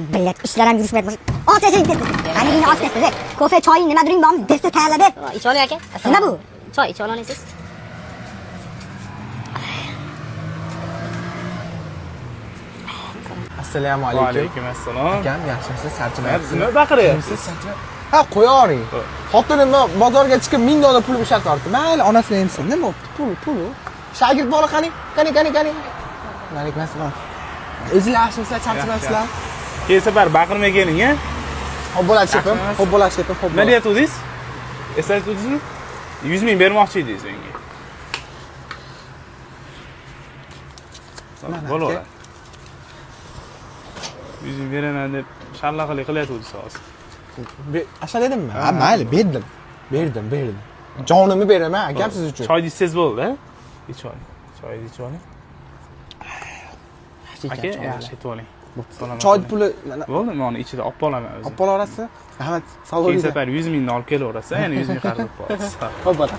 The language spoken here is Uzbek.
Billet ishlar ham yurishmaydi. Ot yashang tez. Qanigini ot tez. Kofe, choying nimaduring bormi? Tez tayyorla deb. Ich oling aka. Nima bu? Choy ich olasiz. Assalomu Va alaykum. alaykum assalom. Akam, yaxshimisiz? Charchamayapsiz? Nima baqiryapsiz? Ha, qo'yavering. Xotinimni bozorga chiqib 1000 dollar pul shart tortdi. Mayli, onasini emsin. Nima bo'pti? Pul. Shagird bola qani? Qani. Alaykum assalom. O'zinglar yaxshimisizlar? Charchamayapsizlar? Keyin safar baqirmay keling, a? Xo'p bo'ladi shepim. Xo'p bo'ladi shepim. Xo'p. Nima deyatdingiz? Eslatdingizmi? 100 ming bermoqchi edingiz menga. Bo'laveradi. 100 ming beraman deb sharlaqalik qilyapsiz hozir. Asha dedimmi? Ha, mayli, berdim. Jonimni beraman, akam siz uchun. Choy ichsangiz bo'ldi, a? Ich oling. Choyni ich oling. Aka, yaxshi yetib oling. Choy puli bo'ldi, men uni ichida olib qolaman o'zim. olib qolarasiz? Rahmat. Sog' Keyin bo'ling. safar 100 mingni olib kelaverasiz, yana 100 ming xarj qilib qo'yasiz. Xo'p, bo'ladi.